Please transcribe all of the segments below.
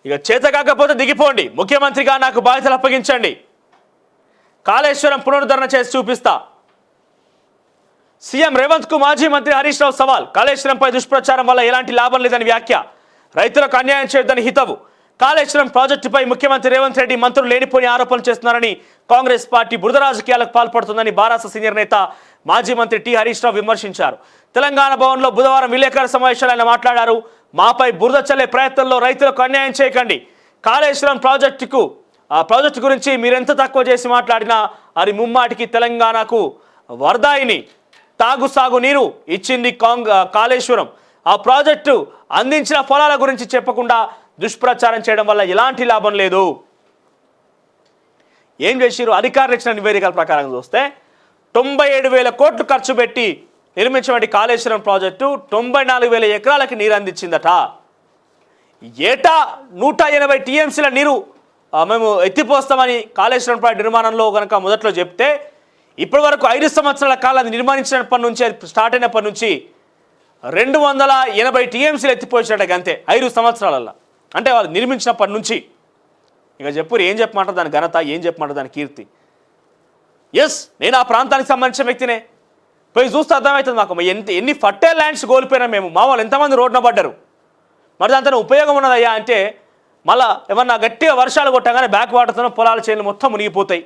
ఇక చేత కాకపోతే దిగిపోండి, ముఖ్యమంత్రిగా నాకు బాధ్యతలు అప్పగించండి, కాళేశ్వరం పునరుద్ధరణ చేసి చూపిస్తా. సీఎం రేవంత్ కు మాజీ మంత్రి హరీష్ రావు సవాల్. కాళేశ్వరంపై దుష్ప్రచారం వల్ల ఎలాంటి లాభం లేదని వ్యాఖ్య. రైతులకు అన్యాయం చేయొద్దని హితవు. కాళేశ్వరం ప్రాజెక్టుపై ముఖ్యమంత్రి రేవంత్ రెడ్డి మంత్రులు లేనిపోని ఆరోపణలు చేస్తున్నారని కాంగ్రెస్ పార్టీ బురద రాజకీయాలకు పాల్పడుతుందని బారాస సీనియర్ నేత మాజీ మంత్రి టి హరీష్ రావు విమర్శించారు. తెలంగాణ భవన్లో బుధవారం విలేకరుల సమావేశంలో ఆయన మాట్లాడారు. మాపై బురద చల్లే ప్రయత్నంలో రైతులకు అన్యాయం చేయకండి. కాళేశ్వరం ప్రాజెక్టు గురించి మీరెంత తక్కువ చేసి మాట్లాడినా అది ముమ్మాటికి తెలంగాణకు వరదాయిని సాగు నీరు ఇచ్చింది కాళేశ్వరం. ఆ ప్రాజెక్టు అందించిన ఫలాల గురించి చెప్పకుండా దుష్ప్రచారం చేయడం వల్ల ఎలాంటి లాభం లేదు. ఏం చేసిరు? అధికారులు ఇచ్చిన నివేదికల ప్రకారం చూస్తే 97,000 కోట్లు ఖర్చు పెట్టి నిర్మించిన కాళేశ్వరం ప్రాజెక్టు 94,000 ఎకరాలకి నీరు అందించిందట. ఏటా 180 టీఎంసీల నీరు మేము ఎత్తిపోస్తామని కాళేశ్వరం ప్రాజెక్టు నిర్మాణంలో కనుక మొదట్లో చెప్తే ఇప్పటి వరకు 5 సంవత్సరాల కాలం అది నిర్మాణించినప్పటి నుంచి, అది స్టార్ట్ అయినప్పటి నుంచి 280 టీఎంసీలు ఎత్తిపోయినట్టు అంతే 5 సంవత్సరాలలో. అంటే వాళ్ళు నిర్మించినప్పటి నుంచి. ఇక చెప్పు ఏం చెప్పమంటారు దాని ఘనత, ఏం చెప్పమంటారు దాని కీర్తి. ఎస్, నేను ఆ ప్రాంతానికి సంబంధించిన వ్యక్తినే. పోయి చూస్తే అర్థమవుతుంది మాకు ఎన్ని ఫర్టైల్ ల్యాండ్స్ కోల్పోయినా మేము. మా వాళ్ళు ఎంతమంది రోడ్డున పడ్డారు. మరి దాంతో ఉపయోగం ఉన్నదయ్యా అంటే మళ్ళీ ఏమన్నా గట్టిగా వర్షాలు కొట్టగానే బ్యాక్ వాటర్తో పొలాల చేనులు మొత్తం మునిగిపోతాయి.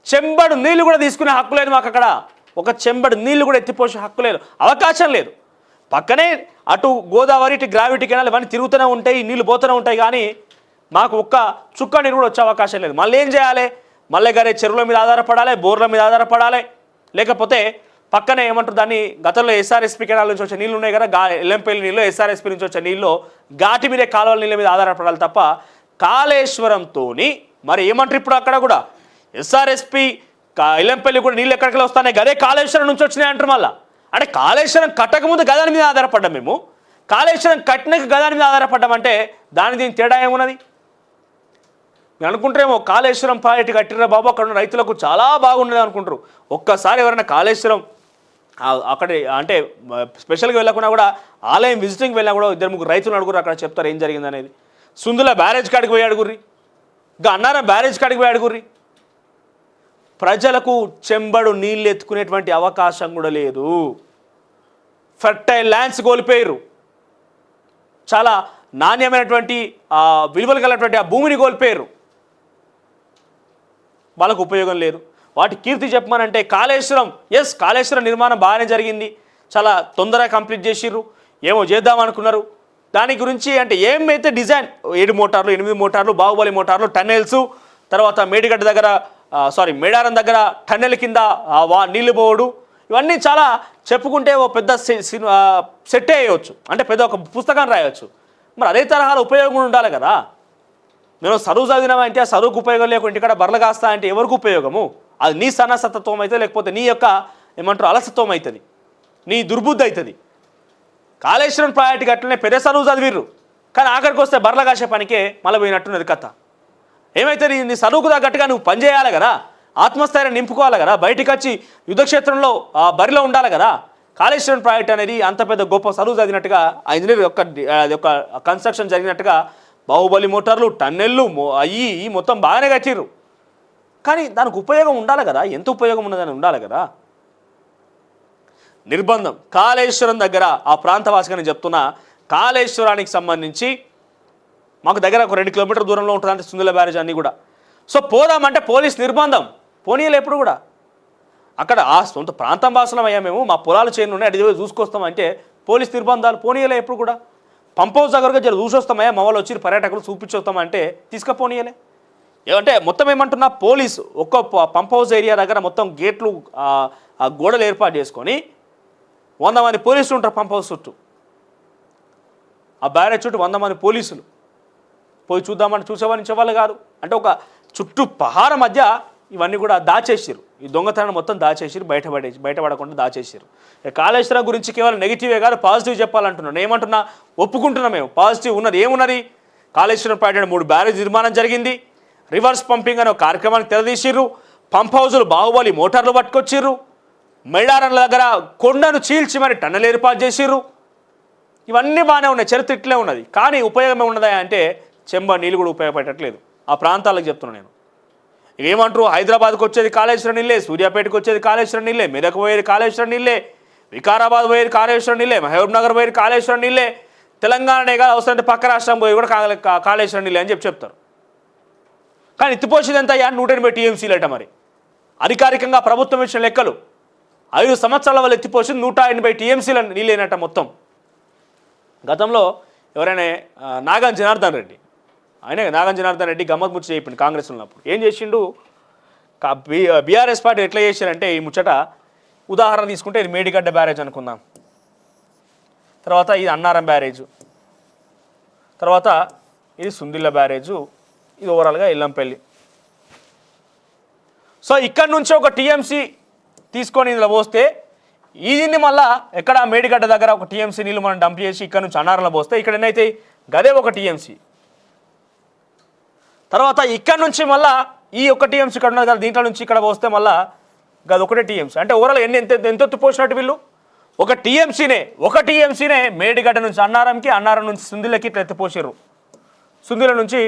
చెంబడు నీళ్లు కూడా తీసుకునే హక్కు లేదు మాకు. అక్కడ ఒక చెంబడు నీళ్లు కూడా ఎత్తిపోసే హక్కు లేదు, అవకాశం లేదు. పక్కనే అటు గోదావరి, ఇటు గ్రావిటీ కెనాల్ ఇవన్నీ తిరుగుతూనే ఉంటాయి, నీళ్లు పోతూనే ఉంటాయి. కానీ మాకు ఒక్క చుక్క నీరు కూడా వచ్చే అవకాశం లేదు. మళ్ళీ ఏం చేయాలి? మళ్ళీ గారే చెరువుల మీద ఆధారపడాలి, బోర్ల మీద ఆధారపడాలి. లేకపోతే పక్కనే ఏమంటారు దాన్ని, గతంలో ఎస్ఆర్ఎస్పీ కెనాల్ నుంచి వచ్చే నీళ్ళు ఉన్నాయి కదా, ఎల్లంపల్లి నీళ్ళు, ఎస్ఆర్ఎస్పీ నుంచి వచ్చే నీళ్ళు ఘాటి మీదే కాలువల నీళ్ళ మీద ఆధారపడాలి తప్ప కాళేశ్వరంతో మరి ఏమంటారు ఇప్పుడు అక్కడ కూడా ఎస్ఆర్ఎస్పీ ఎల్లంపల్లి కూడా నీళ్ళు ఎక్కడికి వస్తాయి, గదే కాళేశ్వరం నుంచి వచ్చినాయి అంటారు. మళ్ళీ అంటే కాళేశ్వరం కట్టకముందు గదాని మీద ఆధారపడ్డాం మేము, కాళేశ్వరం కట్టినాక గదాని మీద ఆధారపడ్డామంటే దీని తేడా ఏమున్నది? మీరు అనుకుంటారేమో కాళేశ్వరం ప్రాజెక్టు కట్టిరా బాబు అక్కడ ఉన్న రైతులకు చాలా బాగుండేది అనుకుంటారు. ఒక్కసారి ఎవరైనా కాళేశ్వరం అక్కడ అంటే స్పెషల్గా వెళ్ళకుండా కూడా ఆలయం విజిటింగ్ వెళ్ళినా కూడా 2-3 రైతులు అడుగురు, అక్కడ చెప్తారు ఏం జరిగింది అనేది. సుందుల బ్యారేజ్ కాడికి పోయి అడుగుర్రి, ఇంకా అన్నారం బ్యారేజ్ కాడికి పోయి అడుగుర్రి. ప్రజలకు చెంబడు నీళ్ళు ఎత్తుకునేటువంటి అవకాశం కూడా లేదు. ఫర్టైల్ ల్యాండ్స్ కోల్పోయారు. చాలా నాణ్యమైనటువంటి విలువలు కలిగినటువంటి ఆ భూమిని కోల్పోయారు. వాళ్ళకు ఉపయోగం లేదు. వాటి కీర్తి చెప్పమనంటే కాళేశ్వరం, ఎస్ కాళేశ్వరం నిర్మాణం బాగానే జరిగింది, చాలా తొందరగా కంప్లీట్ చేసిర్రు. ఏమో చేద్దామనుకున్నారు. దాని గురించి అంటే ఏమైతే డిజైన్ 7 మోటార్లు 8 మోటార్లు, బాహుబలి మోటార్లు, టన్నెల్స్, తర్వాత మేడిగడ్డ దగ్గర మేడారం దగ్గర టన్నెల్ కింద నీళ్లు పోవడు, ఇవన్నీ చాలా చెప్పుకుంటే ఓ పెద్ద సెట్ వేయవచ్చు, అంటే పెద్ద ఒక పుస్తకం రాయవచ్చు. మరి అదే తరహాలో ఉపయోగం ఉండాలి కదా. మేము చదువు చదివినామంటే ఆ చదువుకు ఉపయోగం లేకుండా ఇంటికాడ బర్రెలు కాస్తా అంటే ఎవరికి ఉపయోగము? అది నీ సన్నసత్వం అవుతుంది, లేకపోతే నీ యొక్క ఏమంటారు అలసత్వం అవుతుంది, నీ దుర్బుద్ధి అవుతుంది. కాళేశ్వరం ప్రాజెక్టు అట్లనే పెద్ద చదువు చదివిర్రు, కానీ ఆఖరికి వస్తే బర్రెలు కాసే పనికే మళ్ళీ పోయినట్టున్నది కథ. ఏమైతే నీ చదువుకు తగ్గట్టుగా నువ్వు పనిచేయాలి కదా, ఆత్మస్థైర్యం నింపుకోవాలి కదా, బయటికి వచ్చి యుద్ధక్షేత్రంలో బరిలో ఉండాలి కదా. కాళేశ్వరం ప్రాజెక్ట్ అనేది అంత పెద్ద గొప్ప చదువు చదివినట్టుగా ఆ ఇంజనీర్ యొక్క కన్స్ట్రక్షన్ జరిగినట్టుగా బాహుబలి మోటార్లు, టన్నెళ్ళు అయ్యి మొత్తం బాగానే కట్టిర్రు. కానీ దానికి ఉపయోగం ఉండాలి కదా, ఎంత ఉపయోగం ఉన్నదని ఉండాలి కదా. నిర్బంధం కాళేశ్వరం దగ్గర ఆ ప్రాంతవాసిగా నేను చెప్తున్నా, కాళేశ్వరానికి సంబంధించి మాకు దగ్గర ఒక 2 కిలోమీటర్ల దూరంలో ఉంటుంది అంటే సుందుల బ్యారేజ్ అన్నీ కూడా. సో పోదామంటే పోలీస్ నిర్బంధం, పోనీయలు ఎప్పుడు కూడా. అక్కడ ఆ సొంత ప్రాంతం వాసులం అయ్యా మేము, మా పొలాలు చేనులు ఉన్నాయి అడిగి చూసుకొస్తామంటే పోలీస్ నిర్బంధాలు, పోనీయలే ఎప్పుడు కూడా. పంప్ హౌస్ దగ్గరగా జర చూసొస్తామయ్యా, మా వాళ్ళు వచ్చి పర్యాటకులు చూపించొస్తామంటే తీసుకపోనీయలే. ఏమంటే మొత్తం ఏమంటున్నా, పోలీసు ఒక్క పంప్ హౌస్ ఏరియా దగ్గర మొత్తం గేట్లు ఆ గోడలు ఏర్పాటు చేసుకొని 100 మంది పోలీసులు ఉంటారు పంప్ హౌస్ చుట్టూ. ఆ బ్యారేజ్ చుట్టూ 100 మంది పోలీసులు పోయి చూద్దామని చూసేవాళ్ళు వాళ్ళు కాదు. అంటే ఒక చుట్టూ పహార మధ్య ఇవన్నీ కూడా దాచేసారు. ఈ దొంగతనం మొత్తం దాచేసారు, బయటపడకుండా దాచేసారు. కాళేశ్వరం గురించి కేవలం నెగిటివే కాదు, పాజిటివ్ చెప్పాలంటున్నాను. ఏమంటున్నా, ఒప్పుకుంటున్నాం మేము, పాజిటివ్ ఉన్నది. ఏమున్నది? కాళేశ్వరం ప్రాజెక్టు 3 బ్యారేజ్ నిర్మాణం జరిగింది, రివర్స్ పంపింగ్ అనే ఒక కార్యక్రమానికి తెరదీసిర్రు, పంప్ హౌజులు బాహుబలి మోటార్లు పట్టుకొచ్చిర్రు, మేడారంల దగ్గర కొండను చీల్చి మరి టన్నెల్ ఏర్పాటు చేసిర్రు. ఇవన్నీ బాగానే ఉన్నాయి, చరిత్ర ఇట్లే ఉన్నది. కానీ ఉపయోగమే ఉన్నదా అంటే చెంబ నీళ్ళు కూడా ఉపయోగపడట్లేదు ఆ ప్రాంతాలకు చెప్తున్నాను నేను. ఇక ఏమంటారు, హైదరాబాద్కి వచ్చేది కాళేశ్వరం నీళ్ళే, సూర్యాపేటకు వచ్చేది కాళేశ్వరం నీళ్ళే, మెదక్ పోయేది కాళేశ్వరం నీళ్ళే, వికారాబాద్ పోయేది కాళేశ్వరం నీళ్ళే, మహబూబ్ నగర్ పోయేది కాళేశ్వరం నీళ్ళే, తెలంగాణనే కాదు అవసరం పక్క రాష్ట్రం పోయి కూడా కాళేశ్వరం నీళ్ళే అని చెప్తారు. కానీ ఎత్తిపోసేది ఎంత అయ్యా 180 టీఎంసీలు అట. మరి అధికారికంగా ప్రభుత్వం ఇచ్చిన లెక్కలు 5 సంవత్సరాల వల్ల ఎత్తిపోసింది 180 టీఎంసీల నీళ్ళేనట మొత్తం. గతంలో ఎవరైనా నాగన్ జనార్దన్ రెడ్డి, ఆయన నాగన్ జనార్దన్ రెడ్డి గమ్మత్ ముచ్చట చెప్పిండు కాంగ్రెస్ ఉన్నప్పుడు. ఏం చేసిండు, బీఆర్ఎస్ పార్టీ ఎట్లా చేశారంటే ఈ ముచ్చట ఉదాహరణ తీసుకుంటే ఇది మేడిగడ్డ బ్యారేజ్ అనుకుందాం, తర్వాత ఇది అన్నారం బ్యారేజు, తర్వాత ఇది సుందిళ్ళ బ్యారేజు, ఇది ఓవరాల్గా ఇల్లంపల్లి. సో ఇక్కడ నుంచి ఒక టీఎంసీ తీసుకొని ఇందులో పోస్తే దీన్ని మళ్ళీ ఎక్కడ మేడిగడ్డ దగ్గర ఒక టీఎంసీ నీళ్ళు మనం డంప్ చేసి ఇక్కడ నుంచి అన్నారంలో పోస్తే ఇక్కడ ఎన్నైతే గదే ఒక టీఎంసీ. తర్వాత ఇక్కడ నుంచి మళ్ళీ ఈ ఒక టీఎంసీ ఇక్కడ ఉన్నది కదా, దీంట్లో నుంచి ఇక్కడ పోస్తే మళ్ళీ గది ఒకటే టీఎంసీ. అంటే ఓవరాల్ ఎంత ఎత్తు పోసినట్టు వీళ్ళు ఒక టీఎంసీనే మేడిగడ్డ నుంచి అన్నారంకి, అన్నారం నుంచి సుందిలకి ఇట్లా ఎత్తిపోసారు, సుందిల నుంచి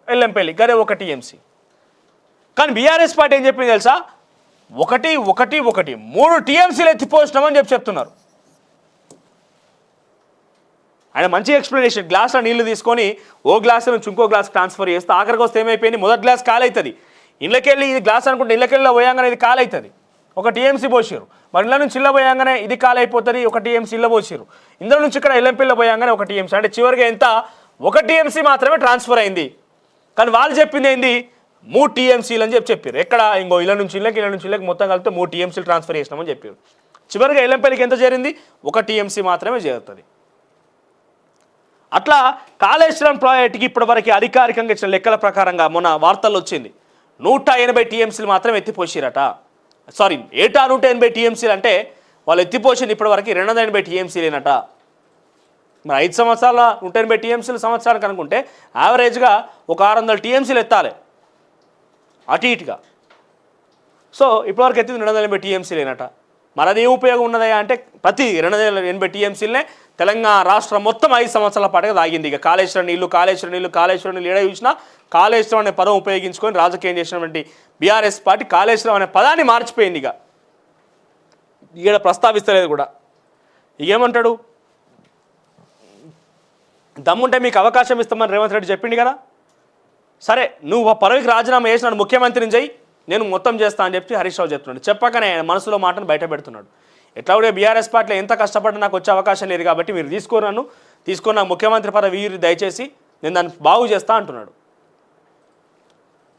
ఎల్లంపల్లి గదే ఒక టీఎంసీ. కానీ బీఆర్ఎస్ పార్టీ ఏం చెప్పింది తెలుసా, 3 టీఎంసీలు ఎత్తిపోసినామని చెప్తున్నారు. ఆయన మంచి ఎక్స్ప్లెనేషన్, గ్లాసులో నీళ్లు తీసుకొని ఓ గ్లాస్ నుంచి ఇంకో గ్లాస్ ట్రాన్స్ఫర్ చేస్తే ఆఖరికి వస్తే ఏమైపోయింది, మొదటి గ్లాస్ కాలవుతుంది, ఇళ్ళకెళ్ళి ఇది గ్లాస్ అనుకుంటే ఇళ్ళకెళ్ళి పోయాంగానే ఇది కాలవుతుంది, ఒక టీఎంసీ పోసారు. మరి ఇళ్ళ నుంచి ఇళ్ళ పోయాంగానే ఇది కాలైపోతుంది, ఒక టీఎంసీ ఇళ్ళ పోసారు. ఇందులో నుంచి ఇక్కడ ఎల్లంపల్లి పోయాంగానే ఒక టీఎంసీ. అంటే చివరిగా ఎంత, ఒక టీఎంసీ మాత్రమే ట్రాన్స్ఫర్ అయింది. కానీ వాళ్ళు చెప్పింది ఏంది, 3 టీఎంసీలు అని చెప్పారు. ఎక్కడ ఇంకో ఇళ్ళ నుంచి ఇళ్ళకి మొత్తం కలిపితే 3 టీఎంసీలు ట్రాన్స్ఫర్ చేసినామని చెప్పారు. చివరిగా ఎల్లంపల్లికి ఎంత చేరింది, ఒక టీఎంసీ మాత్రమే చేరుతుంది. అట్లా కాళేశ్వరం ప్రాజెక్టుకి ఇప్పటివరకు అధికారికంగా ఇచ్చిన లెక్కల ప్రకారంగా మొన్న వార్తల్లో వచ్చింది 180 టీఎంసీలు మాత్రం ఎత్తిపోసిరట. సారీ, ఏటా 180 టీఎంసీలు అంటే వాళ్ళు ఎత్తిపోసింది ఇప్పటివరకు 280 టీఎంసీలేనట. మరి 5 సంవత్సరాల 180 టీఎంసీలు సంవత్సరానికి అనుకుంటే యావరేజ్గా ఒక 600 టీఎంసీలు ఎత్తాలి అటు ఇటుగా. సో ఇప్పటివరకు ఎత్తింది 280 టీఎంసీలేనట. మరి అది ఏం ఉపయోగం ఉన్నదా అంటే ప్రతి 280 టీఎంసీలనే తెలంగాణ రాష్ట్రం మొత్తం 5 సంవత్సరాల పాటుగా తాగింది. ఇక కాళేశ్వరం నీళ్లు ఏడ చూసినా కాళేశ్వరం అనే పదం ఉపయోగించుకొని రాజకీయం చేసినటువంటి బీఆర్ఎస్ పార్టీ కాళేశ్వరం అనే పదాన్ని మార్చిపోయింది. ఇక ఈడ ప్రస్తావిస్తలేదు కూడా. ఏమంటాడు, దమ్ముంటే మీకు అవకాశం ఇస్తామని రేవంత్ రెడ్డి చెప్పింది కదా, సరే నువ్వు పదవికి రాజీనామా చేసినాడు, ముఖ్యమంత్రిని చేయి, నేను మొత్తం చేస్తా అని చెప్పి హరీష్ రావు చెప్తున్నాడు. చెప్పకనే ఆయన మనసులో మాటను బయట పెడుతున్నాడు. ఎట్లా కూడా బీఆర్ఎస్ పార్టీలో ఎంత కష్టపడ్డా నాకు వచ్చే అవకాశం లేదు కాబట్టి మీరు తీసుకొని నాకు ముఖ్యమంత్రి పదవి దయచేసి నేను దాన్ని బాగు చేస్తా అంటున్నాడు.